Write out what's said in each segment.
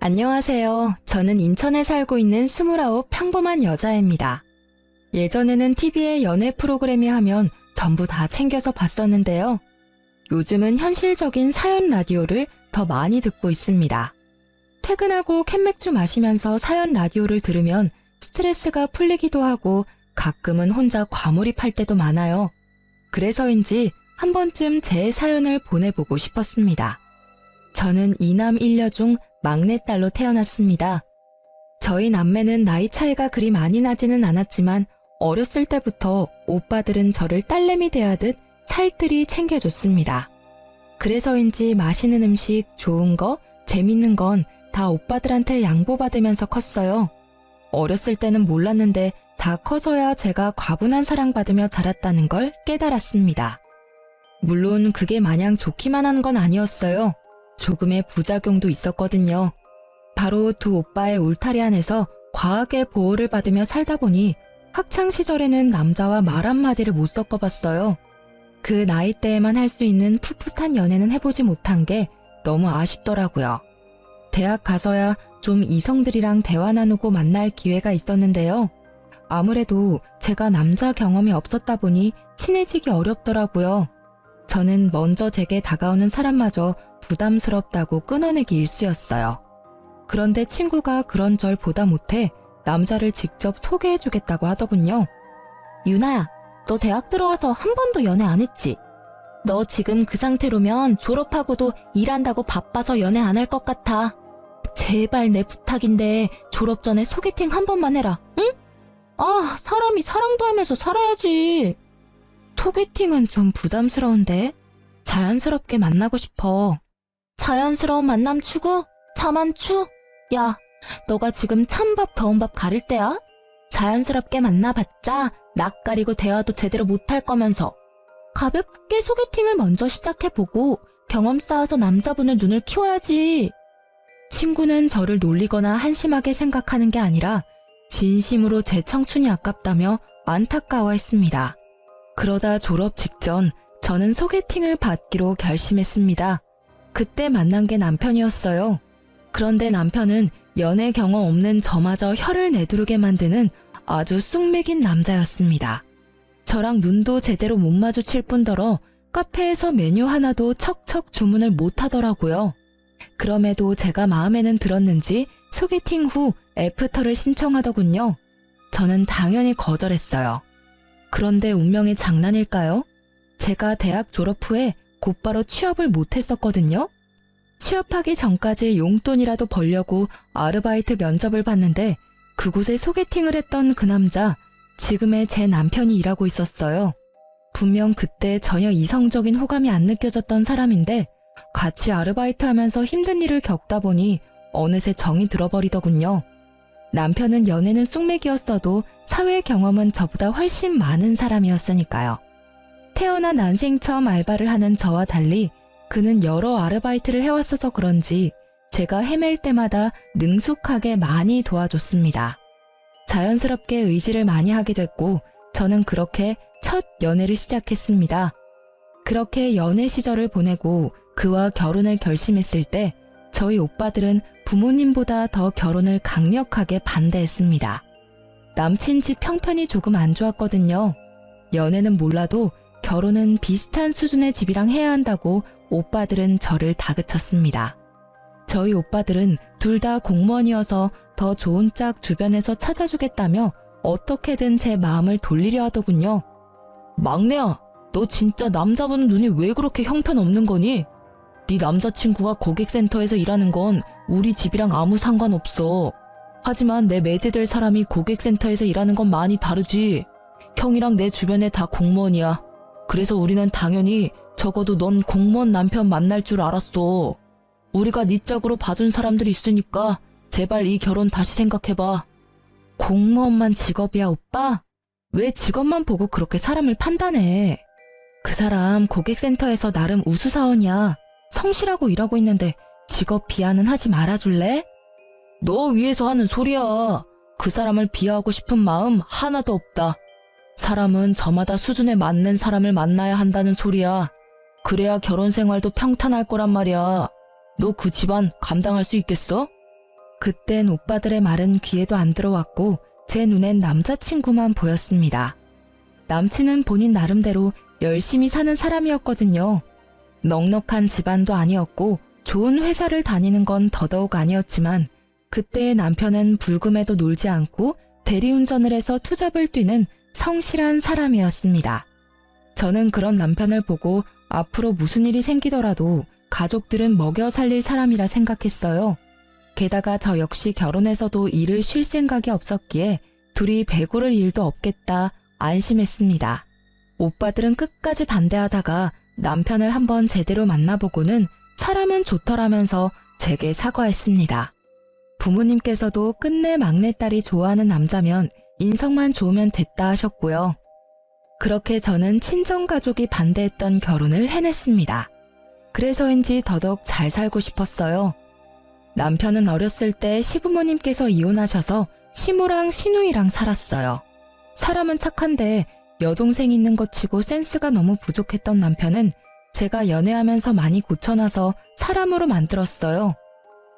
안녕하세요. 저는 인천에 살고 있는 29 평범한 여자입니다. 예전에는 TV에 연애 프로그램이 하면 전부 다 챙겨서 봤었는데요. 요즘은 현실적인 사연 라디오를 더 많이 듣고 있습니다. 퇴근하고 캔맥주 마시면서 사연 라디오를 들으면 스트레스가 풀리기도 하고 가끔은 혼자 과몰입할 때도 많아요. 그래서인지 한 번쯤 제 사연을 보내보고 싶었습니다. 저는 2남 1녀 중 막내딸로 태어났습니다. 저희 남매는 나이 차이가 그리 많이 나지는 않았지만 어렸을 때부터 오빠들은 저를 딸내미 대하듯 살뜰히 챙겨줬습니다. 그래서인지 맛있는 음식, 좋은 거, 재밌는 건 다 오빠들한테 양보받으면서 컸어요. 어렸을 때는 몰랐는데 다 커서야 제가 과분한 사랑받으며 자랐다는 걸 깨달았습니다. 물론 그게 마냥 좋기만 한 건 아니었어요. 조금의 부작용도 있었거든요. 바로 두 오빠의 울타리 안에서 과하게 보호를 받으며 살다 보니 학창 시절에는 남자와 말 한마디를 못 섞어봤어요. 그 나이 때에만 할 수 있는 풋풋한 연애는 해보지 못한 게 너무 아쉽더라고요. 대학 가서야 좀 이성들이랑 대화 나누고 만날 기회가 있었는데요. 아무래도 제가 남자 경험이 없었다 보니 친해지기 어렵더라고요. 저는 먼저 제게 다가오는 사람마저 부담스럽다고 끊어내기 일쑤였어요. 그런데 친구가 그런 절 보다 못해 남자를 직접 소개해주겠다고 하더군요. 유나야, 너 대학 들어와서 한 번도 연애 안 했지? 너 지금 그 상태로면 졸업하고도 일한다고 바빠서 연애 안 할 것 같아. 제발 내 부탁인데 졸업 전에 소개팅 한 번만 해라, 응? 아, 사람이 사랑도 하면서 살아야지. 소개팅은 좀 부담스러운데 자연스럽게 만나고 싶어. 자연스러운 만남 추구? 자만추? 야, 너가 지금 찬밥 더운 밥 가릴 때야? 자연스럽게 만나봤자 낯가리고 대화도 제대로 못할 거면서. 가볍게 소개팅을 먼저 시작해보고 경험 쌓아서 남자분을 눈을 키워야지. 친구는 저를 놀리거나 한심하게 생각하는 게 아니라 진심으로 제 청춘이 아깝다며 안타까워했습니다. 그러다 졸업 직전 저는 소개팅을 받기로 결심했습니다. 그때 만난 게 남편이었어요. 그런데 남편은 연애 경험 없는 저마저 혀를 내두르게 만드는 아주 쑥맥인 남자였습니다. 저랑 눈도 제대로 못 마주칠 뿐더러 카페에서 메뉴 하나도 척척 주문을 못 하더라고요. 그럼에도 제가 마음에는 들었는지 소개팅 후 애프터를 신청하더군요. 저는 당연히 거절했어요. 그런데 운명의 장난일까요? 제가 대학 졸업 후에 곧바로 취업을 못했었거든요. 취업하기 전까지 용돈이라도 벌려고 아르바이트 면접을 봤는데 그곳에 소개팅을 했던 그 남자, 지금의 제 남편이 일하고 있었어요. 분명 그때 전혀 이성적인 호감이 안 느껴졌던 사람인데 같이 아르바이트 하면서 힘든 일을 겪다 보니 어느새 정이 들어버리더군요. 남편은 연애는 쑥맥이었어도 사회 경험은 저보다 훨씬 많은 사람이었으니까요. 태어난 난생 처음 알바를 하는 저와 달리 그는 여러 아르바이트를 해왔어서 그런지 제가 헤맬 때마다 능숙하게 많이 도와줬습니다. 자연스럽게 의지를 많이 하게 됐고 저는 그렇게 첫 연애를 시작했습니다. 그렇게 연애 시절을 보내고 그와 결혼을 결심했을 때 저희 오빠들은 부모님보다 더 결혼을 강력하게 반대했습니다. 남친 집 형편이 조금 안 좋았거든요. 연애는 몰라도 결혼은 비슷한 수준의 집이랑 해야 한다고 오빠들은 저를 다그쳤습니다. 저희 오빠들은 둘 다 공무원이어서 더 좋은 짝 주변에서 찾아주겠다며 어떻게든 제 마음을 돌리려 하더군요. 막내야, 너 진짜 남자분 눈이 왜 그렇게 형편없는 거니? 네 남자친구가 고객센터에서 일하는 건 우리 집이랑 아무 상관없어. 하지만 내 매제될 사람이 고객센터에서 일하는 건 많이 다르지. 형이랑 내 주변에 다 공무원이야. 그래서 우리는 당연히 적어도 넌 공무원 남편 만날 줄 알았어. 우리가 네 짝으로 봐둔 사람들이 있으니까 제발 이 결혼 다시 생각해봐. 공무원만 직업이야, 오빠? 왜 직업만 보고 그렇게 사람을 판단해? 그 사람 고객센터에서 나름 우수사원이야. 성실하고 일하고 있는데 직업 비하는 하지 말아줄래? 너 위해서 하는 소리야. 그 사람을 비하하고 싶은 마음 하나도 없다. 사람은 저마다 수준에 맞는 사람을 만나야 한다는 소리야. 그래야 결혼 생활도 평탄할 거란 말이야. 너 그 집안 감당할 수 있겠어? 그땐 오빠들의 말은 귀에도 안 들어왔고 제 눈엔 남자친구만 보였습니다. 남친은 본인 나름대로 열심히 사는 사람이었거든요. 넉넉한 집안도 아니었고 좋은 회사를 다니는 건 더더욱 아니었지만 그때의 남편은 불금에도 놀지 않고 대리운전을 해서 투잡을 뛰는 성실한 사람이었습니다. 저는 그런 남편을 보고 앞으로 무슨 일이 생기더라도 가족들은 먹여 살릴 사람이라 생각했어요. 게다가 저 역시 결혼해서도 일을 쉴 생각이 없었기에 둘이 배고를 일도 없겠다 안심했습니다. 오빠들은 끝까지 반대하다가 남편을 한번 제대로 만나보고는 사람은 좋더라면서 제게 사과했습니다. 부모님께서도 끝내 막내딸이 좋아하는 남자면 인성만 좋으면 됐다 하셨고요. 그렇게 저는 친정가족이 반대했던 결혼을 해냈습니다. 그래서인지 더더욱 잘 살고 싶었어요. 남편은 어렸을 때 시부모님께서 이혼하셔서 시모랑 시누이랑 살았어요. 사람은 착한데 여동생 있는 것 치고 센스가 너무 부족했던 남편은 제가 연애하면서 많이 고쳐놔서 사람으로 만들었어요.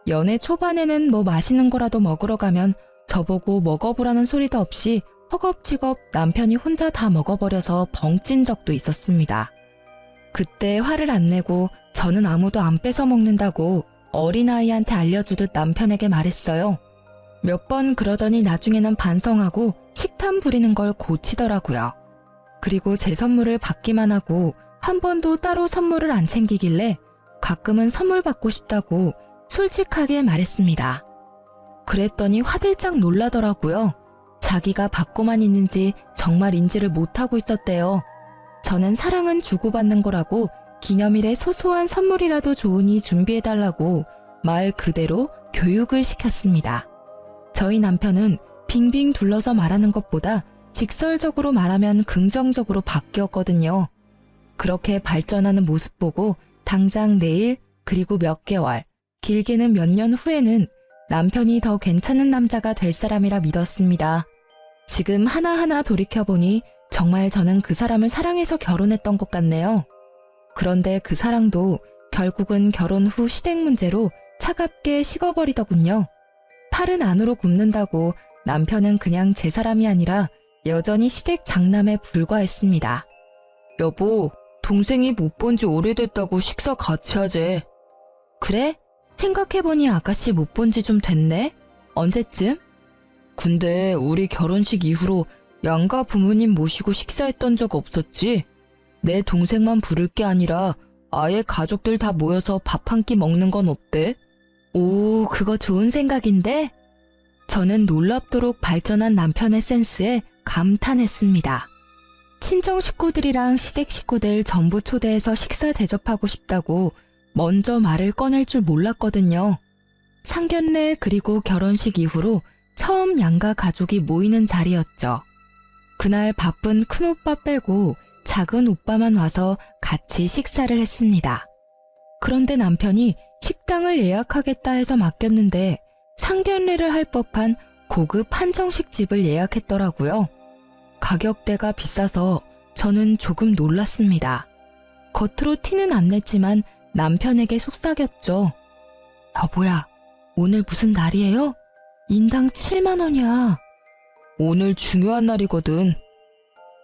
연애 초반에는 뭐 맛있는 거라도 먹으러 가면 저보고 먹어보라는 소리도 없이 허겁지겁 남편이 혼자 다 먹어버려서 벙찐 적도 있었습니다. 그때 화를 안 내고 저는 아무도 안 뺏어 먹는다고 어린아이한테 알려주듯 남편에게 말했어요. 몇 번 그러더니 나중에는 반성하고 식탐 부리는 걸 고치더라고요. 그리고 제 선물을 받기만 하고 한 번도 따로 선물을 안 챙기길래 가끔은 선물 받고 싶다고 솔직하게 말했습니다. 그랬더니 화들짝 놀라더라고요. 자기가 받고만 있는지 정말인지를 못하고 있었대요. 저는 사랑은 주고받는 거라고 기념일에 소소한 선물이라도 좋으니 준비해달라고 말 그대로 교육을 시켰습니다. 저희 남편은 빙빙 둘러서 말하는 것보다 직설적으로 말하면 긍정적으로 바뀌었거든요. 그렇게 발전하는 모습 보고 당장 내일 그리고 몇 개월, 길게는 몇 년 후에는 남편이 더 괜찮은 남자가 될 사람이라 믿었습니다. 지금 하나하나 돌이켜보니 정말 저는 그 사람을 사랑해서 결혼했던 것 같네요. 그런데 그 사랑도 결국은 결혼 후 시댁 문제로 차갑게 식어버리더군요. 팔은 안으로 굽는다고 남편은 그냥 제 사람이 아니라 여전히 시댁 장남에 불과했습니다. 여보, 동생이 못 본 지 오래됐다고 식사 같이 하재. 그래? 생각해보니 아가씨 못 본 지 좀 됐네? 언제쯤? 근데 우리 결혼식 이후로 양가 부모님 모시고 식사했던 적 없었지? 내 동생만 부를 게 아니라 아예 가족들 다 모여서 밥 한 끼 먹는 건 어때? 오, 그거 좋은 생각인데? 저는 놀랍도록 발전한 남편의 센스에 감탄했습니다. 친정 식구들이랑 시댁 식구들 전부 초대해서 식사 대접하고 싶다고 먼저 말을 꺼낼 줄 몰랐거든요. 상견례 그리고 결혼식 이후로 처음 양가 가족이 모이는 자리였죠. 그날 바쁜 큰오빠 빼고 작은 오빠만 와서 같이 식사를 했습니다. 그런데 남편이 식당을 예약하겠다 해서 맡겼는데 상견례를 할 법한 고급 한정식 집을 예약했더라고요. 가격대가 비싸서 저는 조금 놀랐습니다. 겉으로 티는 안 냈지만 남편에게 속삭였죠. 여보야, 오늘 무슨 날이에요? 인당 7만 원이야. 오늘 중요한 날이거든.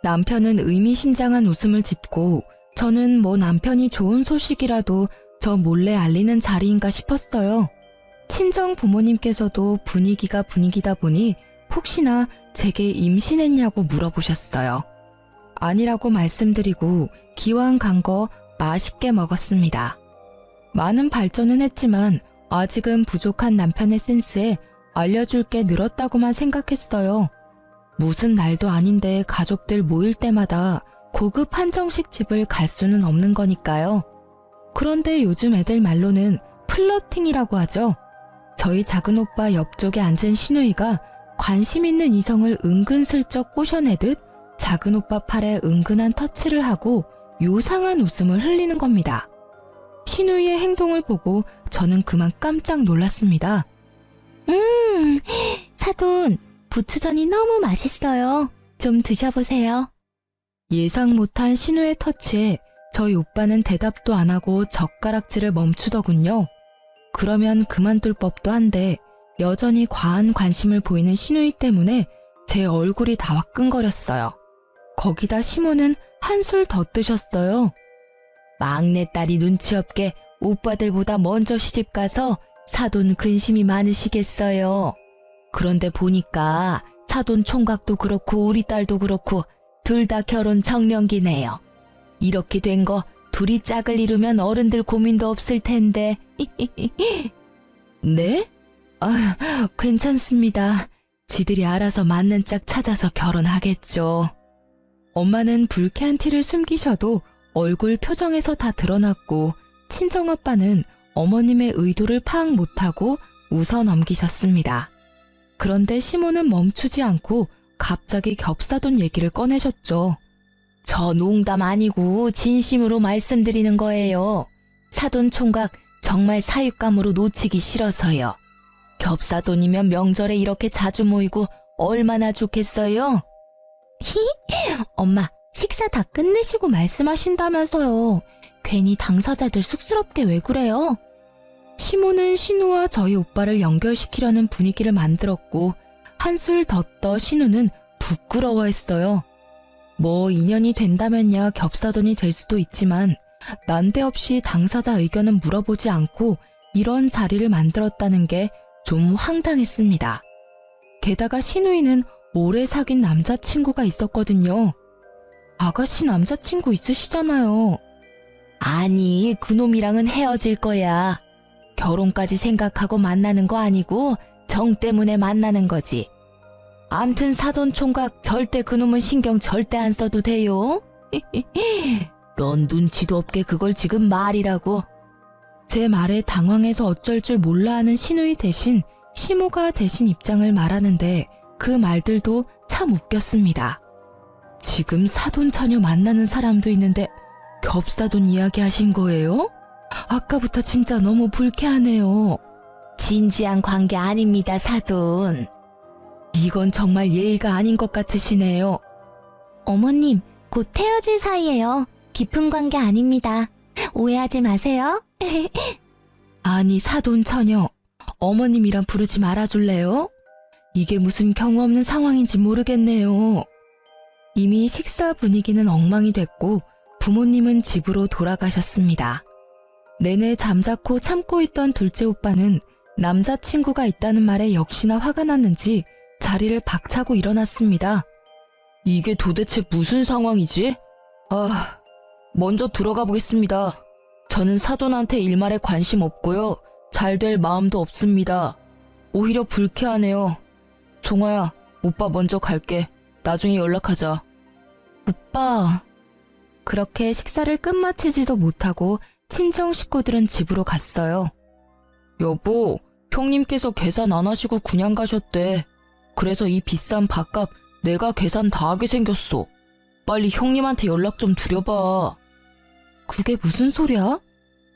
남편은 의미심장한 웃음을 짓고 저는 뭐 남편이 좋은 소식이라도 저 몰래 알리는 자리인가 싶었어요. 친정 부모님께서도 분위기가 분위기다 보니 혹시나 제게 임신했냐고 물어보셨어요. 아니라고 말씀드리고 기왕 간 거 맛있게 먹었습니다. 많은 발전은 했지만 아직은 부족한 남편의 센스에 알려줄 게 늘었다고만 생각했어요. 무슨 날도 아닌데 가족들 모일 때마다 고급 한정식 집을 갈 수는 없는 거니까요. 그런데 요즘 애들 말로는 플러팅이라고 하죠. 저희 작은 오빠 옆쪽에 앉은 시누이가 관심 있는 이성을 은근슬쩍 꼬셔내듯 작은 오빠 팔에 은근한 터치를 하고 요상한 웃음을 흘리는 겁니다. 시누이의 행동을 보고 저는 그만 깜짝 놀랐습니다. 사돈, 부추전이 너무 맛있어요. 좀 드셔보세요. 예상 못한 신우의 터치에 저희 오빠는 대답도 안 하고 젓가락질을 멈추더군요. 그러면 그만둘 법도 한데 여전히 과한 관심을 보이는 시누이 때문에 제 얼굴이 다 화끈거렸어요. 거기다 시모는 한술 더 뜨셨어요. 막내딸이 눈치 없게 오빠들보다 먼저 시집가서 사돈 근심이 많으시겠어요. 그런데 보니까 사돈 총각도 그렇고 우리 딸도 그렇고 둘 다 결혼 정년기네요. 이렇게 된 거 둘이 짝을 이루면 어른들 고민도 없을 텐데. 네? 아, 괜찮습니다. 지들이 알아서 맞는 짝 찾아서 결혼하겠죠. 엄마는 불쾌한 티를 숨기셔도 얼굴 표정에서 다 드러났고 친정아빠는 어머님의 의도를 파악 못하고 웃어 넘기셨습니다. 그런데 시모는 멈추지 않고 갑자기 겹사돈 얘기를 꺼내셨죠. 저 농담 아니고 진심으로 말씀드리는 거예요. 사돈 총각 정말 사윗감으로 놓치기 싫어서요. 겹사돈이면 명절에 이렇게 자주 모이고 얼마나 좋겠어요? 엄마, 식사 다 끝내시고 말씀하신다면서요. 괜히 당사자들 쑥스럽게 왜 그래요? 시모는 신우와 저희 오빠를 연결시키려는 분위기를 만들었고 한술 더 떠 신우는 부끄러워했어요. 뭐 인연이 된다면야 겹사돈이 될 수도 있지만 난데없이 당사자 의견은 물어보지 않고 이런 자리를 만들었다는 게 좀 황당했습니다. 게다가 신우이는 오래 사귄 남자친구가 있었거든요. 아가씨 남자친구 있으시잖아요. 아니, 그놈이랑은 헤어질 거야. 결혼까지 생각하고 만나는 거 아니고 정 때문에 만나는 거지. 암튼 사돈 총각 절대 그놈은 신경 절대 안 써도 돼요. 넌 눈치도 없게 그걸 지금 말이라고. 제 말에 당황해서 어쩔 줄 몰라 하는 시누이 대신 시모가 대신 입장을 말하는데 그 말들도 참 웃겼습니다. 지금 사돈 처녀 만나는 사람도 있는데 겹사돈 이야기 하신 거예요? 아까부터 진짜 너무 불쾌하네요. 진지한 관계 아닙니다, 사돈. 이건 정말 예의가 아닌 것 같으시네요. 어머님, 곧 헤어질 사이예요. 깊은 관계 아닙니다. 오해하지 마세요. 아니, 사돈 처녀, 어머님이란 부르지 말아줄래요? 이게 무슨 경우 없는 상황인지 모르겠네요. 이미 식사 분위기는 엉망이 됐고 부모님은 집으로 돌아가셨습니다. 내내 잠자코 참고 있던 둘째 오빠는 남자친구가 있다는 말에 역시나 화가 났는지 자리를 박차고 일어났습니다. 이게 도대체 무슨 상황이지? 먼저 들어가 보겠습니다. 저는 사돈한테 일말에 관심 없고요. 잘 될 마음도 없습니다. 오히려 불쾌하네요. 종아야, 오빠 먼저 갈게. 나중에 연락하자. 오빠. 그렇게 식사를 끝마치지도 못하고 친정 식구들은 집으로 갔어요. 여보, 형님께서 계산 안 하시고 그냥 가셨대. 그래서 이 비싼 밥값 내가 계산 다 하게 생겼어. 빨리 형님한테 연락 좀 드려봐. 그게 무슨 소리야?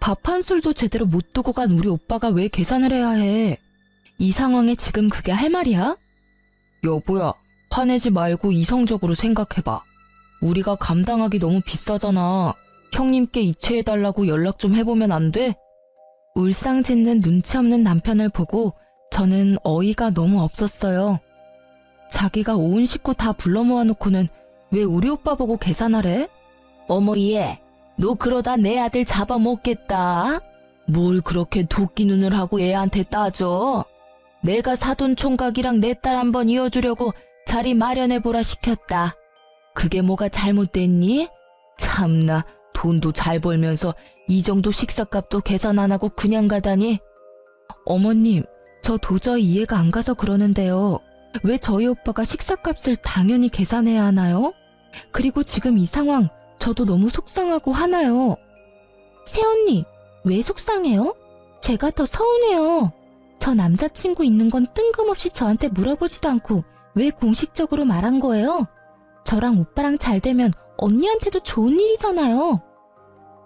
밥 한 술도 제대로 못 두고 간 우리 오빠가 왜 계산을 해야 해? 이 상황에 지금 그게 할 말이야? 여보야, 화내지 말고 이성적으로 생각해봐. 우리가 감당하기 너무 비싸잖아. 형님께 이체해달라고 연락 좀 해보면 안 돼? 울상짓는 눈치 없는 남편을 보고 저는 어이가 너무 없었어요. 자기가 온 식구 다 불러 모아놓고는 왜 우리 오빠 보고 계산하래? 어머 얘, 너 그러다 내 아들 잡아먹겠다. 뭘 그렇게 도끼 눈을 하고 애한테 따져. 내가 사돈 총각이랑 내 딸 한번 이어주려고 자리 마련해보라 시켰다. 그게 뭐가 잘못됐니? 참나, 돈도 잘 벌면서 이 정도 식사값도 계산 안 하고 그냥 가다니. 어머님, 저 도저히 이해가 안 가서 그러는데요. 왜 저희 오빠가 식사값을 당연히 계산해야 하나요? 그리고 지금 이 상황 저도 너무 속상하고 화나요. 새언니, 왜 속상해요? 제가 더 서운해요. 저 남자친구 있는 건 뜬금없이 저한테 물어보지도 않고 왜 공식적으로 말한 거예요? 저랑 오빠랑 잘 되면 언니한테도 좋은 일이잖아요.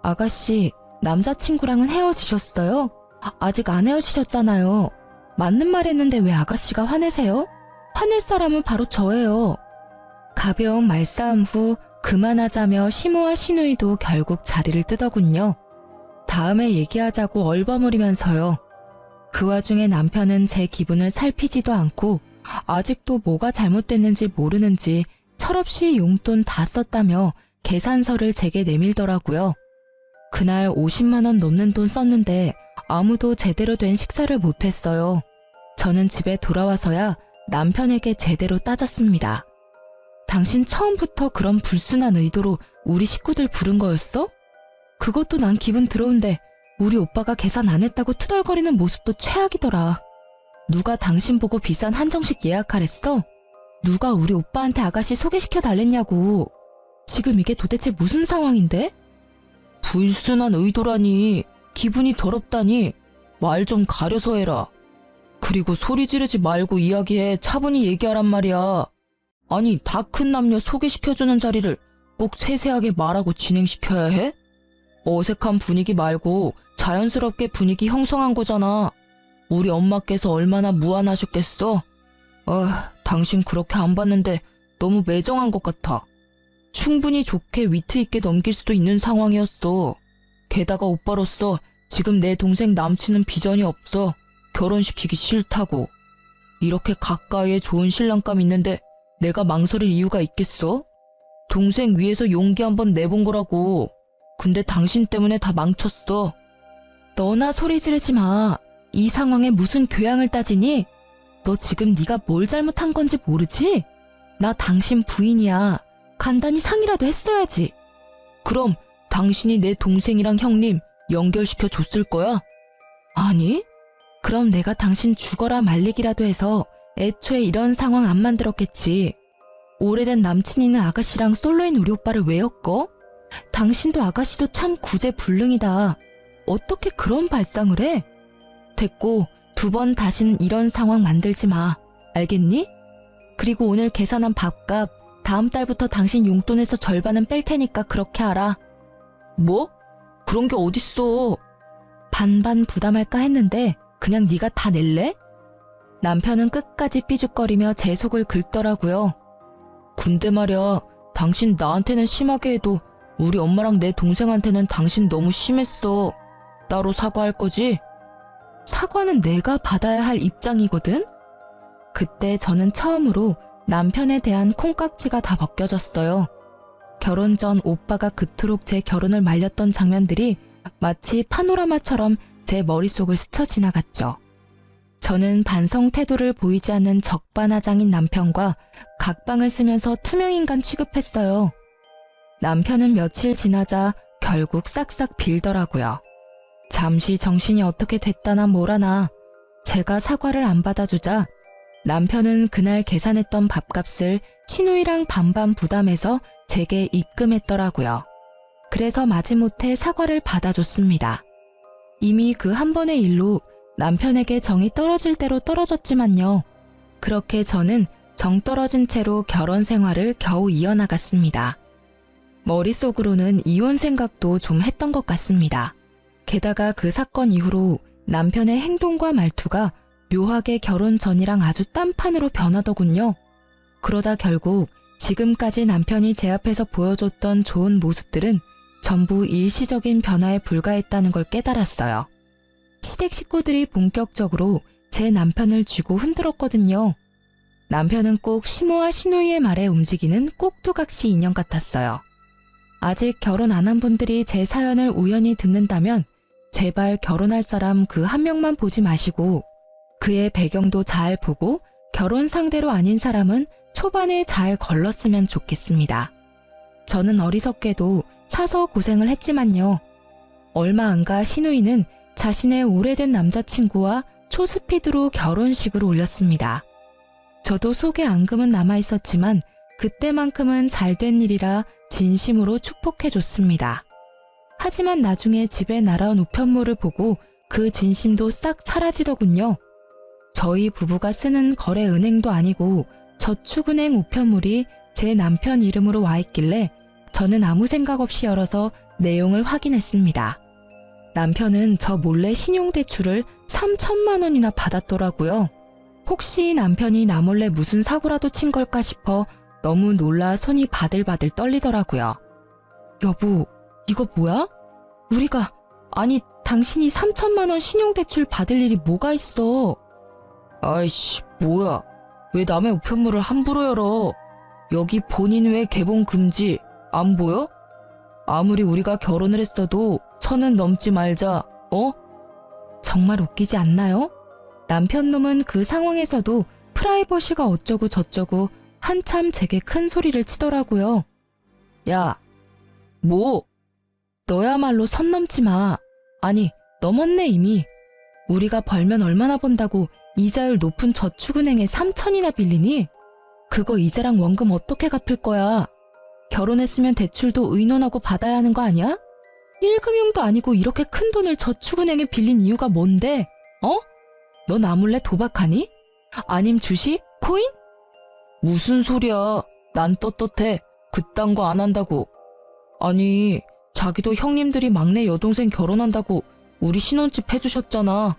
아가씨, 남자친구랑은 헤어지셨어요? 아직 안 헤어지셨잖아요. 맞는 말 했는데 왜 아가씨가 화내세요? 화낼 사람은 바로 저예요. 가벼운 말싸움 후 그만하자며 시모와 시누이도 결국 자리를 뜨더군요. 다음에 얘기하자고 얼버무리면서요. 그 와중에 남편은 제 기분을 살피지도 않고 아직도 뭐가 잘못됐는지 모르는지 철없이 용돈 다 썼다며 계산서를 제게 내밀더라고요. 그날 50만 원 넘는 돈 썼는데 아무도 제대로 된 식사를 못했어요. 저는 집에 돌아와서야 남편에게 제대로 따졌습니다. 당신 처음부터 그런 불순한 의도로 우리 식구들 부른 거였어? 그것도 난 기분 더러운데 우리 오빠가 계산 안 했다고 투덜거리는 모습도 최악이더라. 누가 당신 보고 비싼 한정식 예약하랬어? 누가 우리 오빠한테 아가씨 소개시켜 달랬냐고. 지금 이게 도대체 무슨 상황인데? 불순한 의도라니, 기분이 더럽다니, 말 좀 가려서 해라. 그리고 소리 지르지 말고 이야기해. 차분히 얘기하란 말이야. 아니, 다 큰 남녀 소개시켜주는 자리를 꼭 세세하게 말하고 진행시켜야 해? 어색한 분위기 말고 자연스럽게 분위기 형성한 거잖아. 우리 엄마께서 얼마나 무안하셨겠어? 당신 그렇게 안 봤는데 너무 매정한 것 같아. 충분히 좋게 위트 있게 넘길 수도 있는 상황이었어. 게다가 오빠로서 지금 내 동생 남친은 비전이 없어. 결혼시키기 싫다고. 이렇게 가까이에 좋은 신랑감 있는데 내가 망설일 이유가 있겠어? 동생 위해서 용기 한번 내본 거라고. 근데 당신 때문에 다 망쳤어. 너나 소리 지르지 마. 이 상황에 무슨 교양을 따지니? 너 지금 네가 뭘 잘못한 건지 모르지? 나 당신 부인이야. 간단히 상의라도 했어야지. 그럼 당신이 내 동생이랑 형님 연결시켜 줬을 거야? 아니? 그럼 내가 당신 죽어라 말리기라도 해서 애초에 이런 상황 안 만들었겠지. 오래된 남친 있는 아가씨랑 솔로인 우리 오빠를 왜 엮어? 당신도 아가씨도 참 구제불능이다. 어떻게 그런 발상을 해? 됐고, 2번 다시는 이런 상황 만들지 마. 알겠니? 그리고 오늘 계산한 밥값 다음 달부터 당신 용돈에서 절반은 뺄 테니까 그렇게 하라. 뭐? 그런 게 어딨어. 반반 부담할까 했는데 그냥 네가 다 낼래? 남편은 끝까지 삐죽거리며 제 속을 긁더라고요. 근데 말야, 당신 나한테는 심하게 해도 우리 엄마랑 내 동생한테는 당신 너무 심했어. 따로 사과할 거지? 사과는 내가 받아야 할 입장이거든? 그때 저는 처음으로 남편에 대한 콩깍지가 다 벗겨졌어요. 결혼 전 오빠가 그토록 제 결혼을 말렸던 장면들이 마치 파노라마처럼 제 머릿속을 스쳐 지나갔죠. 저는 반성 태도를 보이지 않는 적반하장인 남편과 각방을 쓰면서 투명인간 취급했어요. 남편은 며칠 지나자 결국 싹싹 빌더라고요. 잠시 정신이 어떻게 됐다나 뭐라나 제가 사과를 안 받아주자 남편은 그날 계산했던 밥값을 시누이랑 반반 부담해서 제게 입금했더라고요. 그래서 마지못해 사과를 받아줬습니다. 이미 그 한 번의 일로 남편에게 정이 떨어질 대로 떨어졌지만요. 그렇게 저는 정 떨어진 채로 결혼 생활을 겨우 이어나갔습니다. 머릿속으로는 이혼 생각도 좀 했던 것 같습니다. 게다가 그 사건 이후로 남편의 행동과 말투가 묘하게 결혼 전이랑 아주 딴판으로 변하더군요. 그러다 결국 지금까지 남편이 제 앞에서 보여줬던 좋은 모습들은 전부 일시적인 변화에 불과했다는 걸 깨달았어요. 시댁 식구들이 본격적으로 제 남편을 쥐고 흔들었거든요. 남편은 꼭 시모와 시누이의 말에 움직이는 꼭두각시 인형 같았어요. 아직 결혼 안 한 분들이 제 사연을 우연히 듣는다면 제발 결혼할 사람 그 한 명만 보지 마시고 그의 배경도 잘 보고 결혼 상대로 아닌 사람은 초반에 잘 걸렀으면 좋겠습니다. 저는 어리석게도 사서 고생을 했지만요. 얼마 안 가 시누이는 자신의 오래된 남자친구와 초스피드로 결혼식을 올렸습니다. 저도 속에 앙금은 남아있었지만 그때만큼은 잘된 일이라 진심으로 축복해줬습니다. 하지만 나중에 집에 날아온 우편물을 보고 그 진심도 싹 사라지더군요. 저희 부부가 쓰는 거래은행도 아니고 저축은행 우편물이 제 남편 이름으로 와 있길래 저는 아무 생각 없이 열어서 내용을 확인했습니다. 남편은 저 몰래 신용대출을 3천만 원이나 받았더라고요. 혹시 남편이 나 몰래 무슨 사고라도 친 걸까 싶어 너무 놀라 손이 바들바들 떨리더라고요. 여보, 이거 뭐야? 아니 당신이 3천만 원 신용대출 받을 일이 뭐가 있어? 아이씨, 뭐야. 왜 남의 우편물을 함부로 열어? 여기 본인 외 개봉 금지. 안 보여? 아무리 우리가 결혼을 했어도 선은 넘지 말자, 어? 정말 웃기지 않나요? 남편 놈은 그 상황에서도 프라이버시가 어쩌고 저쩌고 한참 제게 큰 소리를 치더라고요. 야, 뭐? 너야말로 선 넘지 마. 아니, 넘었네 이미. 우리가 벌면 얼마나 번다고 이자율 높은 저축은행에 3천이나 빌리니? 그거 이자랑 원금 어떻게 갚을 거야? 결혼했으면 대출도 의논하고 받아야 하는 거 아니야? 1금융도 아니고 이렇게 큰 돈을 저축은행에 빌린 이유가 뭔데? 어? 너 나 몰래 도박하니? 아님 주식? 코인? 무슨 소리야. 난 떳떳해. 그딴 거 안 한다고. 아니, 자기도 형님들이 막내 여동생 결혼한다고 우리 신혼집 해주셨잖아.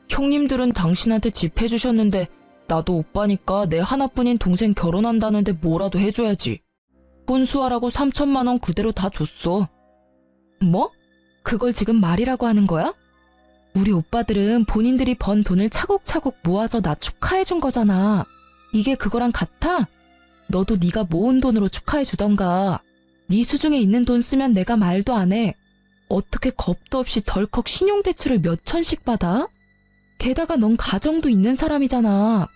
형님들은 당신한테 집 해주셨는데 나도 오빠니까 내 하나뿐인 동생 결혼한다는데 뭐라도 해줘야지. 혼수하라고 3천만 원 그대로 다 줬어. 뭐? 그걸 지금 말이라고 하는 거야? 우리 오빠들은 본인들이 번 돈을 차곡차곡 모아서 나 축하해준 거잖아. 이게 그거랑 같아? 너도 네가 모은 돈으로 축하해주던가. 네 수중에 있는 돈 쓰면 내가 말도 안 해. 어떻게 겁도 없이 덜컥 신용대출을 몇 천씩 받아? 게다가 넌 가정도 있는 사람이잖아.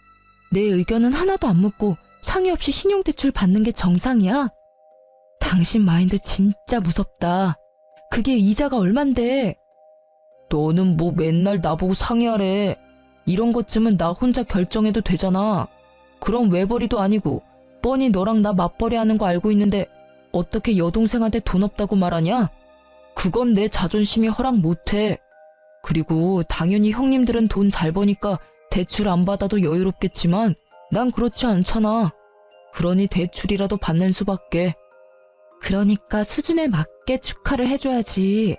내 의견은 하나도 안 묻고 상의 없이 신용대출 받는 게 정상이야? 당신 마인드 진짜 무섭다. 그게 이자가 얼만데? 너는 뭐 맨날 나보고 상의하래. 이런 것쯤은 나 혼자 결정해도 되잖아. 그럼 외벌이도 아니고 뻔히 너랑 나 맞벌이 하는 거 알고 있는데 어떻게 여동생한테 돈 없다고 말하냐? 그건 내 자존심이 허락 못해. 그리고 당연히 형님들은 돈 잘 버니까 대출 안 받아도 여유롭겠지만 난 그렇지 않잖아. 그러니 대출이라도 받는 수밖에. 그러니까 수준에 맞게 축하를 해줘야지.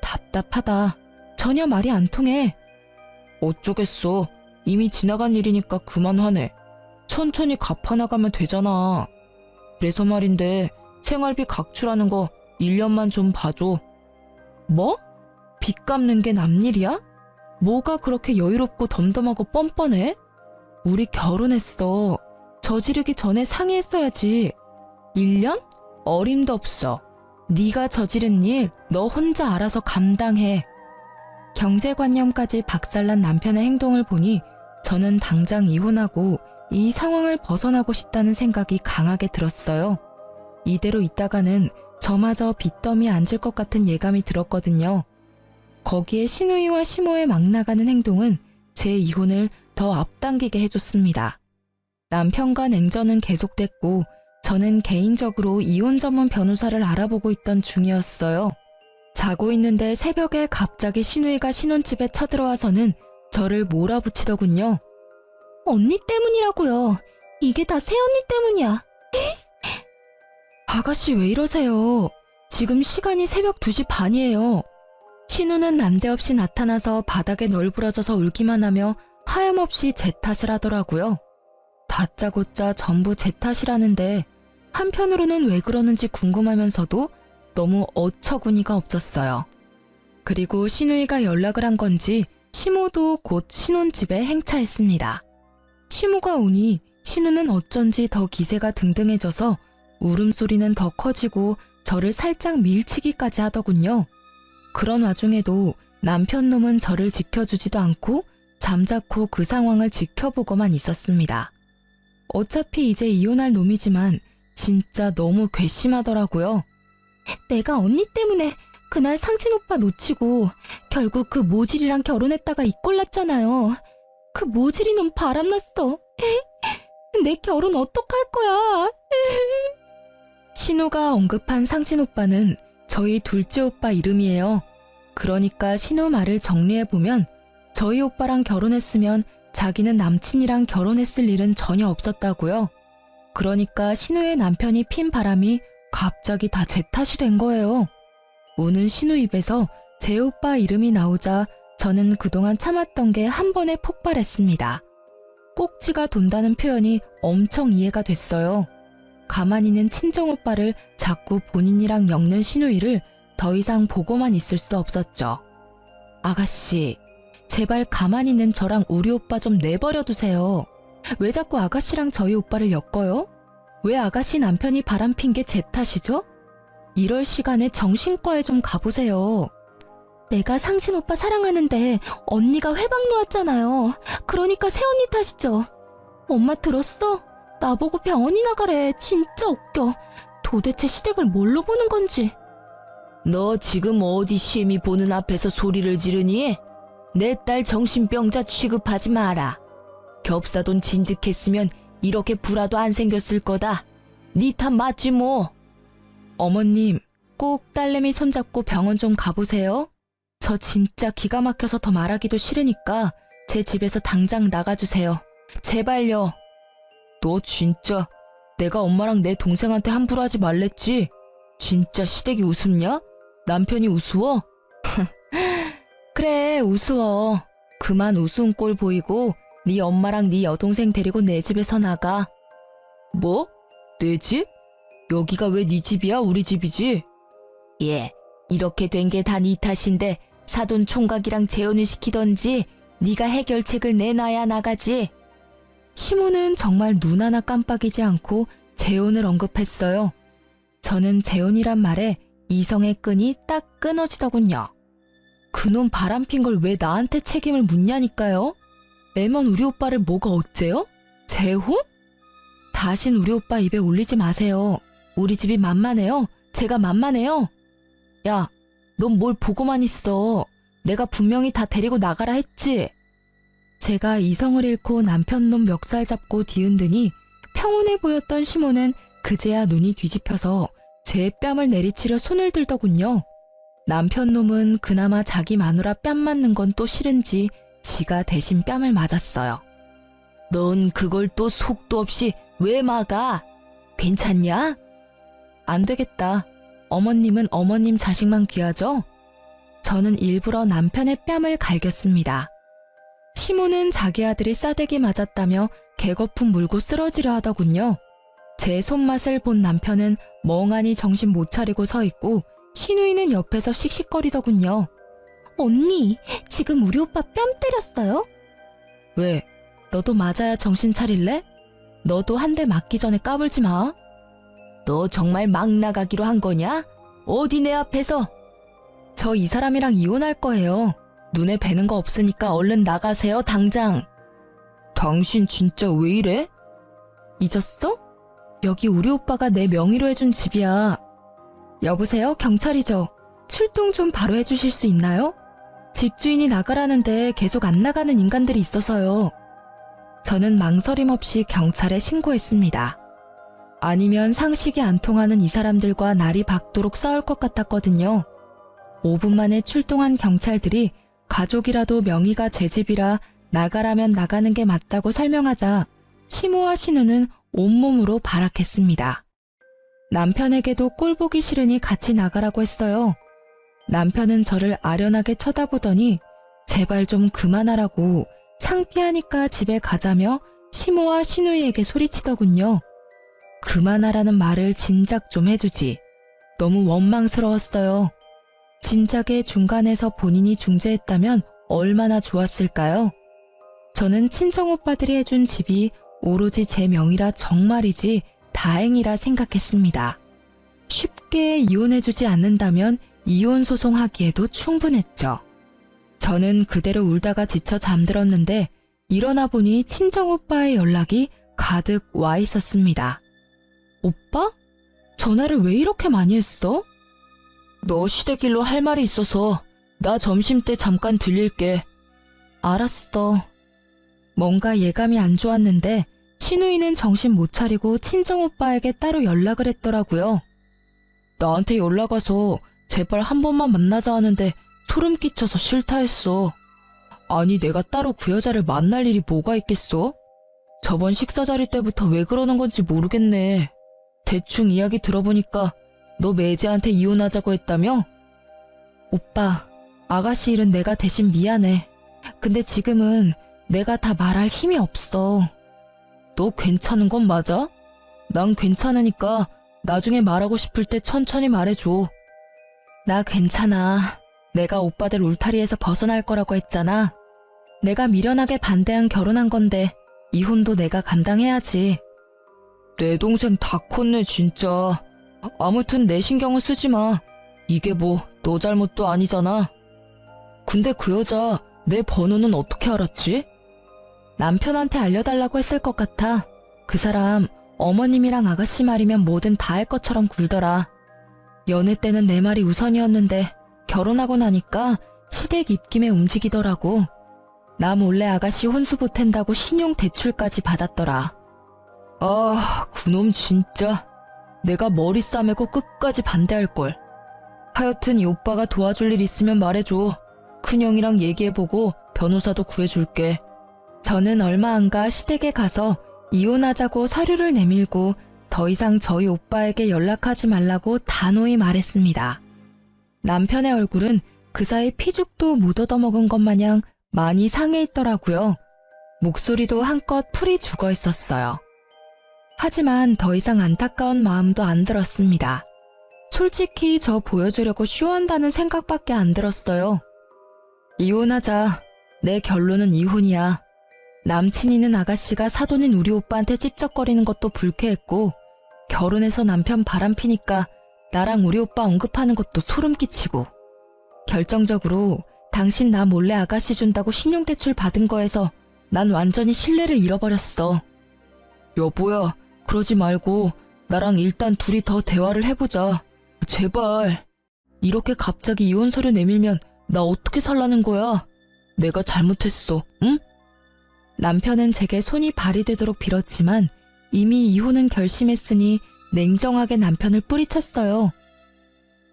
답답하다. 전혀 말이 안 통해. 어쩌겠어. 이미 지나간 일이니까 그만 화내. 천천히 갚아나가면 되잖아. 그래서 말인데 생활비 각출하는 거 1년만 좀 봐줘. 뭐? 빚 갚는 게 남일이야? 뭐가 그렇게 여유롭고 덤덤하고 뻔뻔해? 우리 결혼했어. 저지르기 전에 상의했어야지. 1년? 어림도 없어. 네가 저지른 일 너 혼자 알아서 감당해. 경제관념까지 박살난 남편의 행동을 보니 저는 당장 이혼하고 이 상황을 벗어나고 싶다는 생각이 강하게 들었어요. 이대로 있다가는 저마저 빚더미에 앉을 것 같은 예감이 들었거든요. 거기에 신우이와 시모의 막 나가는 행동은 제 이혼을 더 앞당기게 해줬습니다. 남편과 냉전은 계속됐고 저는 개인적으로 이혼 전문 변호사를 알아보고 있던 중이었어요. 자고 있는데 새벽에 갑자기 신우이가 신혼집에 쳐들어와서는 저를 몰아붙이더군요. 언니 때문이라고요. 이게 다 새언니 때문이야. 아가씨 왜 이러세요? 지금 시간이 새벽 2시 반이에요. 신우는 난데없이 나타나서 바닥에 널브러져서 울기만 하며 하염없이 제 탓을 하더라고요. 다짜고짜 전부 제 탓이라는데 한편으로는 왜 그러는지 궁금하면서도 너무 어처구니가 없었어요. 그리고 신우이가 연락을 한 건지 시모도 곧 신혼집에 행차했습니다. 시모가 오니 신우는 어쩐지 더 기세가 등등해져서 울음소리는 더 커지고 저를 살짝 밀치기까지 하더군요. 그런 와중에도 남편 놈은 저를 지켜주지도 않고 잠자코 그 상황을 지켜보고만 있었습니다. 어차피 이제 이혼할 놈이지만 진짜 너무 괘씸하더라고요. 내가 언니 때문에 그날 상진 오빠 놓치고 결국 그 모질이랑 결혼했다가 이 꼴 났잖아요. 그 모질이 놈 바람났어. 내 결혼 어떡할 거야. 신우가 언급한 상진 오빠는 저희 둘째 오빠 이름이에요. 그러니까 신우 말을 정리해보면 저희 오빠랑 결혼했으면 자기는 남친이랑 결혼했을 일은 전혀 없었다고요. 그러니까 신우의 남편이 핀 바람이 갑자기 다 제 탓이 된 거예요. 우는 신우 입에서 제 오빠 이름이 나오자 저는 그동안 참았던 게 한 번에 폭발했습니다. 꼭지가 돈다는 표현이 엄청 이해가 됐어요. 가만히는 친정오빠를 자꾸 본인이랑 엮는 신우이를 더 이상 보고만 있을 수 없었죠. 아가씨, 제발 가만히 있는 저랑 우리 오빠 좀 내버려 두세요. 왜 자꾸 아가씨랑 저희 오빠를 엮어요? 왜 아가씨 남편이 바람핀 게 제 탓이죠? 이럴 시간에 정신과에 좀 가보세요. 내가 상진 오빠 사랑하는데 언니가 회방 놓았잖아요. 그러니까 새언니 탓이죠. 엄마 들었어? 나보고 병원이나 가래. 진짜 웃겨. 도대체 시댁을 뭘로 보는 건지. 너 지금 어디 시엠이 보는 앞에서 소리를 지르니? 내 딸 정신병자 취급하지 마라. 겹사돈 진즉했으면 이렇게 불화도 안 생겼을 거다. 니 탓 맞지 뭐. 어머님, 꼭 딸내미 손잡고 병원 좀 가보세요. 저 진짜 기가 막혀서 더 말하기도 싫으니까 제 집에서 당장 나가주세요. 제발요. 너 진짜 내가 엄마랑 내 동생한테 함부로 하지 말랬지? 진짜 시댁이 우습냐? 남편이 우스워? 그래, 우스워. 그만 우스운 꼴 보이고 네 엄마랑 네 여동생 데리고 내 집에서 나가. 뭐? 내 집? 여기가 왜 네 집이야? 우리 집이지? 예, 이렇게 된 게 다 네 탓인데 사돈 총각이랑 재혼을 시키던지 네가 해결책을 내놔야 나가지. 시모는 정말 눈 하나 깜빡이지 않고 재혼을 언급했어요. 저는 재혼이란 말에 이성의 끈이 딱 끊어지더군요. 그놈 바람핀 걸 왜 나한테 책임을 묻냐니까요. 애먼 우리 오빠를 뭐가 어째요? 재혼? 다신 우리 오빠 입에 올리지 마세요. 우리 집이 만만해요. 제가 만만해요. 야, 넌 뭘 보고만 있어. 내가 분명히 다 데리고 나가라 했지. 제가 이성을 잃고 남편 놈 멱살 잡고 뒤흔드니 평온해 보였던 시모는 그제야 눈이 뒤집혀서 제 뺨을 내리치려 손을 들더군요. 남편 놈은 그나마 자기 마누라 뺨 맞는 건 또 싫은지 지가 대신 뺨을 맞았어요. 넌 그걸 또 속도 없이 왜 막아? 괜찮냐? 안 되겠다. 어머님은 어머님 자식만 귀하죠? 저는 일부러 남편의 뺨을 갈겼습니다. 시모는 자기 아들이 싸대기 맞았다며 개거품 물고 쓰러지려 하더군요. 제 손맛을 본 남편은 멍하니 정신 못 차리고 서 있고 시누이는 옆에서 씩씩거리더군요. 언니, 지금 우리 오빠 뺨 때렸어요? 왜? 너도 맞아야 정신 차릴래? 너도 한 대 맞기 전에 까불지 마. 너 정말 막 나가기로 한 거냐? 어디 내 앞에서? 저 이 사람이랑 이혼할 거예요. 눈에 뵈는 거 없으니까 얼른 나가세요, 당장. 당신 진짜 왜 이래? 잊었어? 여기 우리 오빠가 내 명의로 해준 집이야. 여보세요, 경찰이죠? 출동 좀 바로 해주실 수 있나요? 집주인이 나가라는데 계속 안 나가는 인간들이 있어서요. 저는 망설임 없이 경찰에 신고했습니다. 아니면 상식이 안 통하는 이 사람들과 날이 밝도록 싸울 것 같았거든요. 5분 만에 출동한 경찰들이 가족이라도 명의가 제 집이라 나가라면 나가는 게 맞다고 설명하자 시모와 신우는 온몸으로 발악했습니다. 남편에게도 꼴보기 싫으니 같이 나가라고 했어요. 남편은 저를 아련하게 쳐다보더니 제발 좀 그만하라고 창피하니까 집에 가자며 시모와 신우이에게 소리치더군요. 그만하라는 말을 진작 좀 해주지. 너무 원망스러웠어요. 진작에 중간에서 본인이 중재했다면 얼마나 좋았을까요? 저는 친정오빠들이 해준 집이 오로지 제 명의라 정말이지 다행이라 생각했습니다. 쉽게 이혼해주지 않는다면 이혼 소송하기에도 충분했죠. 저는 그대로 울다가 지쳐 잠들었는데 일어나 보니 친정오빠의 연락이 가득 와 있었습니다. 오빠? 전화를 왜 이렇게 많이 했어? 너 시댁일로 할 말이 있어서 나 점심때 잠깐 들릴게. 알았어. 뭔가 예감이 안 좋았는데 신우이는 정신 못 차리고 친정오빠에게 따로 연락을 했더라고요. 나한테 연락 와서 제발 한 번만 만나자 하는데 소름 끼쳐서 싫다 했어. 아니 내가 따로 그 여자를 만날 일이 뭐가 있겠어? 저번 식사 자리 때부터 왜 그러는 건지 모르겠네. 대충 이야기 들어보니까 너 매제한테 이혼하자고 했다며? 오빠, 아가씨 일은 내가 대신 미안해. 근데 지금은 내가 다 말할 힘이 없어. 너 괜찮은 건 맞아? 난 괜찮으니까 나중에 말하고 싶을 때 천천히 말해줘. 나 괜찮아. 내가 오빠들 울타리에서 벗어날 거라고 했잖아. 내가 미련하게 반대한 결혼한 건데 이혼도 내가 감당해야지. 내 동생 다 컸네 진짜. 아무튼 내 신경은 쓰지 마. 이게 뭐 너 잘못도 아니잖아. 근데 그 여자 내 번호는 어떻게 알았지? 남편한테 알려달라고 했을 것 같아. 그 사람 어머님이랑 아가씨 말이면 뭐든 다 할 것처럼 굴더라. 연애 때는 내 말이 우선이었는데 결혼하고 나니까 시댁 입김에 움직이더라고. 나 몰래 아가씨 혼수 보탠다고 신용 대출까지 받았더라. 아, 그놈 진짜. 내가 머리 싸매고 끝까지 반대할걸. 하여튼 이 오빠가 도와줄 일 있으면 말해줘. 큰형이랑 얘기해보고 변호사도 구해줄게. 저는 얼마 안 가 시댁에 가서 이혼하자고 서류를 내밀고 더 이상 저희 오빠에게 연락하지 말라고 단호히 말했습니다. 남편의 얼굴은 그 사이 피죽도 못 얻어먹은 것 마냥 많이 상해 있더라고요. 목소리도 한껏 풀이 죽어 있었어요. 하지만 더 이상 안타까운 마음도 안 들었습니다. 솔직히 저 보여주려고 쇼한다는 생각밖에 안 들었어요. 이혼하자. 내 결론은 이혼이야. 남친 있는 아가씨가 사돈인 우리 오빠한테 찝쩍거리는 것도 불쾌했고 결혼해서 남편 바람피니까 나랑 우리 오빠 언급하는 것도 소름 끼치고 결정적으로 당신 나 몰래 아가씨 준다고 신용대출 받은 거에서 난 완전히 신뢰를 잃어버렸어. 여보야, 그러지 말고 나랑 일단 둘이 더 대화를 해보자. 제발. 이렇게 갑자기 이혼 서류 내밀면 나 어떻게 살라는 거야? 내가 잘못했어, 응? 남편은 제게 손이 발이 되도록 빌었지만 이미 이혼은 결심했으니 냉정하게 남편을 뿌리쳤어요.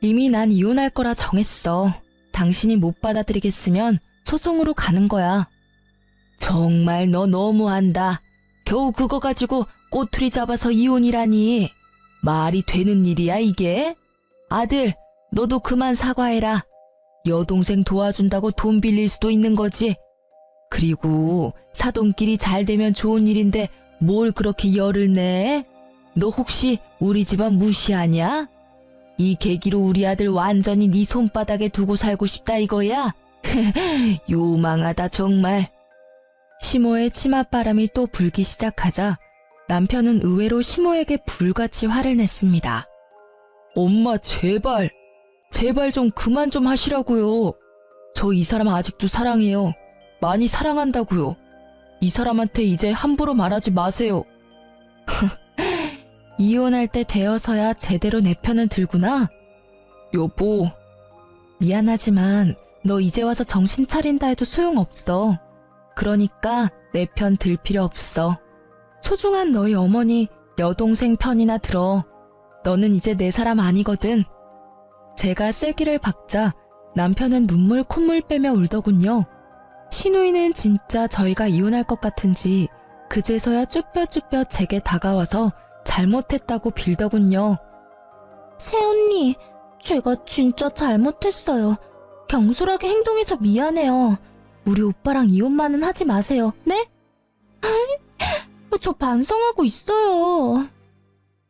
이미 난 이혼할 거라 정했어. 당신이 못 받아들이겠으면 소송으로 가는 거야. 정말 너 너무한다. 겨우 그거 가지고 꼬투리 잡아서 이혼이라니. 말이 되는 일이야 이게? 아들, 너도 그만 사과해라. 여동생 도와준다고 돈 빌릴 수도 있는 거지. 그리고 사돈끼리 잘 되면 좋은 일인데 뭘 그렇게 열을 내? 너 혹시 우리 집안 무시하냐? 이 계기로 우리 아들 완전히 네 손바닥에 두고 살고 싶다 이거야? 요망하다 정말. 시모의 치맛바람이 또 불기 시작하자 남편은 의외로 시모에게 불같이 화를 냈습니다. 엄마 제발, 제발 좀 그만 좀 하시라고요. 저 이 사람 아직도 사랑해요. 많이 사랑한다고요. 이 사람한테 이제 함부로 말하지 마세요. 이혼할 때 되어서야 제대로 내 편을 들구나. 여보. 미안하지만 너 이제 와서 정신 차린다 해도 소용없어. 그러니까 내 편 들 필요 없어. 소중한 너희 어머니 여동생 편이나 들어. 너는 이제 내 사람 아니거든. 제가 쐐기를 박자 남편은 눈물 콧물 빼며 울더군요. 시누이는 진짜 저희가 이혼할 것 같은지 그제서야 쭈뼛쭈뼛 제게 다가와서 잘못했다고 빌더군요. 새언니, 제가 진짜 잘못했어요. 경솔하게 행동해서 미안해요. 우리 오빠랑 이혼만은 하지 마세요, 네? 저 반성하고 있어요.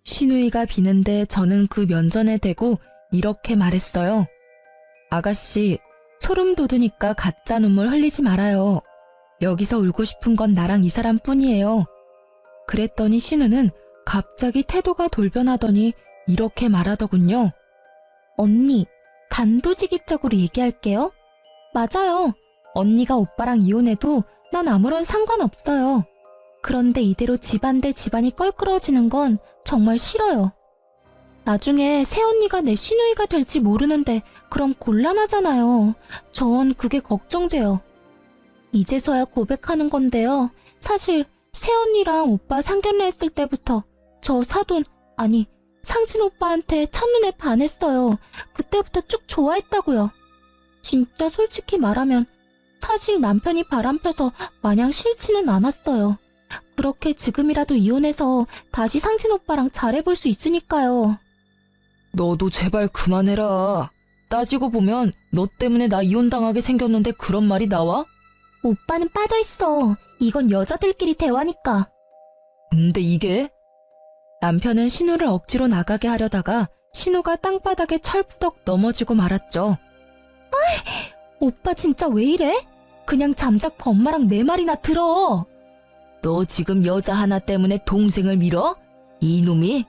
시누이가 비는데 저는 그 면전에 대고 이렇게 말했어요. 아가씨, 소름 돋으니까 가짜 눈물 흘리지 말아요. 여기서 울고 싶은 건 나랑 이 사람뿐이에요. 그랬더니 신우는 갑자기 태도가 돌변하더니 이렇게 말하더군요. 언니, 단도직입적으로 얘기할게요. 맞아요. 언니가 오빠랑 이혼해도 난 아무런 상관없어요. 그런데 이대로 집안 대 집안이 껄끄러워지는 건 정말 싫어요. 나중에 새언니가 내 시누이가 될지 모르는데 그럼 곤란하잖아요. 전 그게 걱정돼요. 이제서야 고백하는 건데요. 사실 새언니랑 오빠 상견례 했을 때부터 저 사돈, 아니 상진 오빠한테 첫눈에 반했어요. 그때부터 쭉 좋아했다고요. 진짜 솔직히 말하면 사실 남편이 바람펴서 마냥 싫지는 않았어요. 그렇게 지금이라도 이혼해서 다시 상진 오빠랑 잘해볼 수 있으니까요. 너도 제발 그만해라. 따지고 보면 너 때문에 나 이혼당하게 생겼는데 그런 말이 나와? 오빠는 빠져있어. 이건 여자들끼리 대화니까. 근데 이게? 남편은 신우를 억지로 나가게 하려다가 신우가 땅바닥에 철푸덕 넘어지고 말았죠. 오빠 진짜 왜 이래? 그냥 잠자코 엄마랑 내 말이나 들어. 너 지금 여자 하나 때문에 동생을 밀어? 이놈이?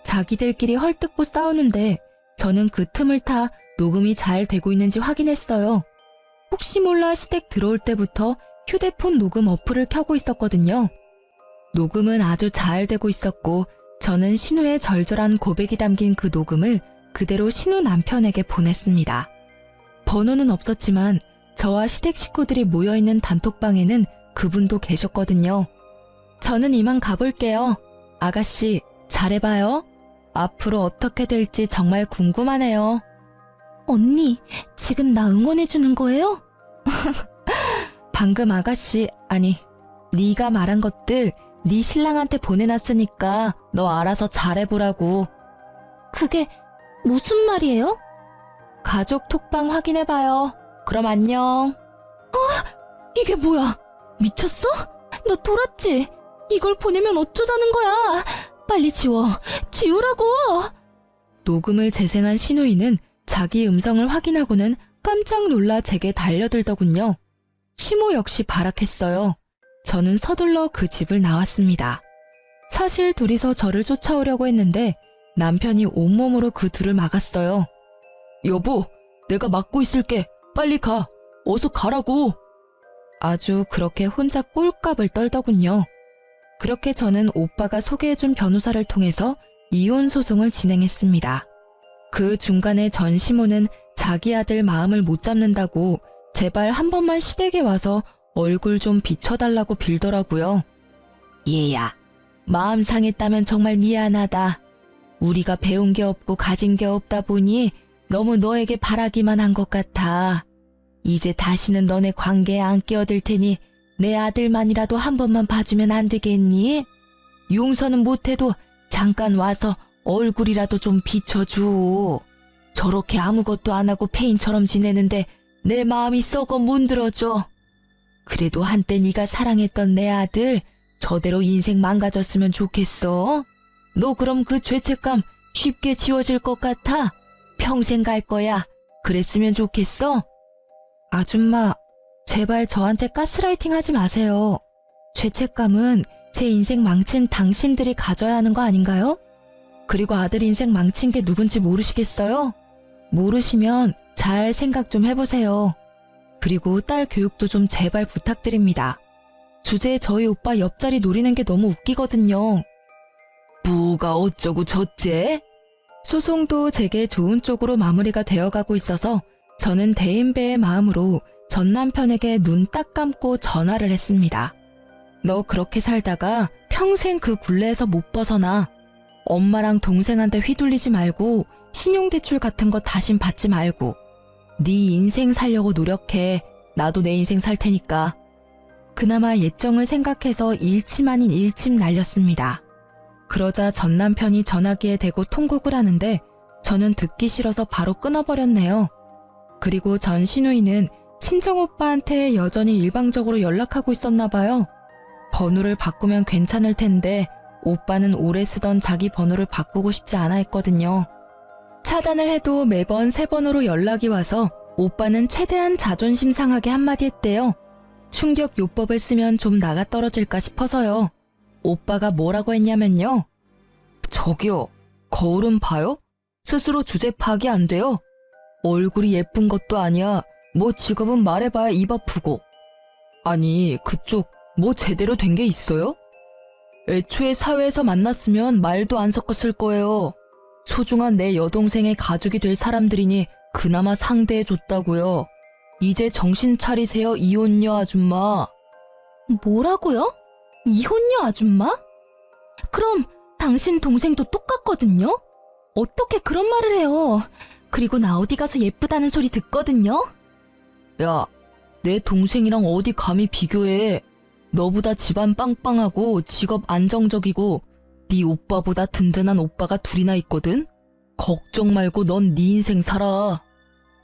자기들끼리 헐뜯고 싸우는데 저는 그 틈을 타 녹음이 잘 되고 있는지 확인했어요. 혹시 몰라 시댁 들어올 때부터 휴대폰 녹음 어플을 켜고 있었거든요. 녹음은 아주 잘 되고 있었고 저는 신우의 절절한 고백이 담긴 그 녹음을 그대로 신우 남편에게 보냈습니다. 번호는 없었지만 저와 시댁 식구들이 모여있는 단톡방에는 그분도 계셨거든요. 저는 이만 가볼게요. 아가씨, 잘해봐요. 앞으로 어떻게 될지 정말 궁금하네요. 언니, 지금 나 응원해주는 거예요? 방금 아가씨, 아니, 네가 말한 것들 네 신랑한테 보내놨으니까 너 알아서 잘해보라고. 그게 무슨 말이에요? 가족 톡방 확인해봐요. 그럼 안녕. 이게 뭐야? 미쳤어? 너 돌았지? 이걸 보내면 어쩌자는 거야? 빨리 지우라고! 녹음을 재생한 신우이는 자기 음성을 확인하고는 깜짝 놀라 제게 달려들더군요. 시모 역시 발악했어요. 저는 서둘러 그 집을 나왔습니다. 사실 둘이서 저를 쫓아오려고 했는데 남편이 온몸으로 그 둘을 막았어요. 여보, 내가 막고 있을게. 빨리 가. 어서 가라고. 아주 그렇게 혼자 꼴값을 떨더군요. 그렇게 저는 오빠가 소개해준 변호사를 통해서 이혼 소송을 진행했습니다. 그 중간에 전시모는 자기 아들 마음을 못 잡는다고 제발 한 번만 시댁에 와서 얼굴 좀 비춰달라고 빌더라고요. 얘야, 마음 상했다면 정말 미안하다. 우리가 배운 게 없고 가진 게 없다 보니 너무 너에게 바라기만 한 것 같아. 이제 다시는 너네 관계에 안 끼어들 테니 내 아들만이라도 한 번만 봐주면 안 되겠니? 용서는 못해도 잠깐 와서 얼굴이라도 좀 비춰줘. 저렇게 아무것도 안 하고 페인처럼 지내는데 내 마음이 썩어 문드러져. 그래도 한때 네가 사랑했던 내 아들 저대로 인생 망가졌으면 좋겠어. 너 그럼 그 죄책감 쉽게 지워질 것 같아? 평생 갈 거야. 그랬으면 좋겠어? 아줌마, 제발 저한테 가스라이팅 하지 마세요. 죄책감은 제 인생 망친 당신들이 가져야 하는 거 아닌가요? 그리고 아들 인생 망친 게 누군지 모르시겠어요? 모르시면 잘 생각 좀 해보세요. 그리고 딸 교육도 좀 제발 부탁드립니다. 주제에 저희 오빠 옆자리 노리는 게 너무 웃기거든요. 뭐가 어쩌고 저째? 소송도 제게 좋은 쪽으로 마무리가 되어가고 있어서 저는 대인배의 마음으로 전 남편에게 눈 딱 감고 전화를 했습니다. 너 그렇게 살다가 평생 그 굴레에서 못 벗어나. 엄마랑 동생한테 휘둘리지 말고 신용대출 같은 거 다신 받지 말고 네 인생 살려고 노력해. 나도 내 인생 살 테니까. 그나마 예정을 생각해서 일침 아닌 일침 날렸습니다. 그러자 전 남편이 전화기에 대고 통곡을 하는데 저는 듣기 싫어서 바로 끊어버렸네요. 그리고 전 시누이는 친정오빠한테 여전히 일방적으로 연락하고 있었나 봐요. 번호를 바꾸면 괜찮을 텐데 오빠는 오래 쓰던 자기 번호를 바꾸고 싶지 않아 했거든요. 차단을 해도 매번 새 번호로 연락이 와서 오빠는 최대한 자존심 상하게 한마디 했대요. 충격 요법을 쓰면 좀 나가 떨어질까 싶어서요. 오빠가 뭐라고 했냐면요. 저기요, 거울은 봐요? 스스로 주제 파악이 안 돼요? 얼굴이 예쁜 것도 아니야. 뭐 직업은 말해봐야 입 아프고. 아니, 그쪽 뭐 제대로 된 게 있어요? 애초에 사회에서 만났으면 말도 안 섞었을 거예요. 소중한 내 여동생의 가족이 될 사람들이니 그나마 상대해줬다고요. 이제 정신 차리세요, 이혼녀 아줌마. 뭐라고요? 이혼녀 아줌마? 그럼 당신 동생도 똑같거든요? 어떻게 그런 말을 해요? 그리고 나 어디 가서 예쁘다는 소리 듣거든요? 야, 내 동생이랑 어디 감히 비교해. 너보다 집안 빵빵하고 직업 안정적이고 네 오빠보다 든든한 오빠가 둘이나 있거든? 걱정 말고 넌 네 인생 살아.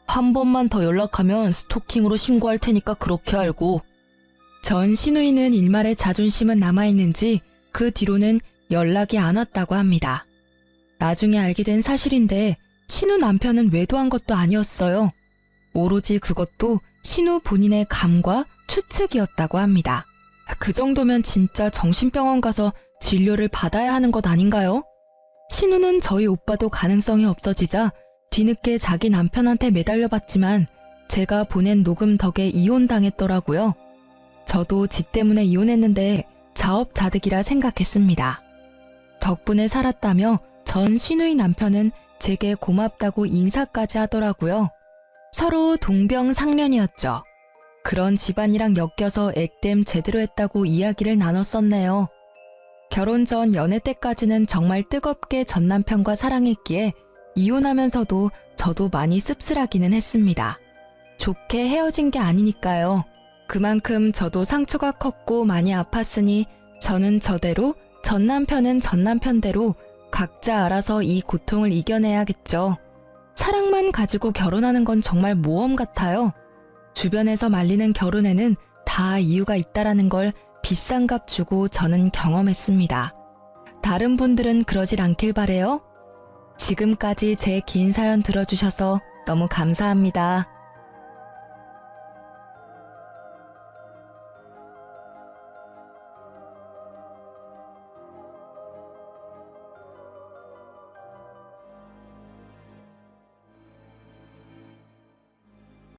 한 번만 더 연락하면 스토킹으로 신고할 테니까 그렇게 알고. 전 시누이는 일말의 자존심은 남아있는지 그 뒤로는 연락이 안 왔다고 합니다. 나중에 알게 된 사실인데 신우 남편은 외도한 것도 아니었어요. 오로지 그것도 신우 본인의 감과 추측이었다고 합니다. 그 정도면 진짜 정신병원 가서 진료를 받아야 하는 것 아닌가요? 신우는 저희 오빠도 가능성이 없어지자 뒤늦게 자기 남편한테 매달려봤지만 제가 보낸 녹음 덕에 이혼당했더라고요. 저도 지 때문에 이혼했는데 자업자득이라 생각했습니다. 덕분에 살았다며 전 신우의 남편은 제게 고맙다고 인사까지 하더라고요. 서로 동병상련이었죠. 그런 집안이랑 엮여서 액땜 제대로 했다고 이야기를 나눴었네요. 결혼 전 연애 때까지는 정말 뜨겁게 전 남편과 사랑했기에 이혼하면서도 저도 많이 씁쓸하기는 했습니다. 좋게 헤어진 게 아니니까요. 그만큼 저도 상처가 컸고 많이 아팠으니 저는 저대로, 전 남편은 전 남편대로 각자 알아서 이 고통을 이겨내야겠죠. 사랑만 가지고 결혼하는 건 정말 모험 같아요. 주변에서 말리는 결혼에는 다 이유가 있다라는 걸 비싼 값 주고 저는 경험했습니다. 다른 분들은 그러질 않길 바래요. 지금까지 제 긴 사연 들어주셔서 너무 감사합니다.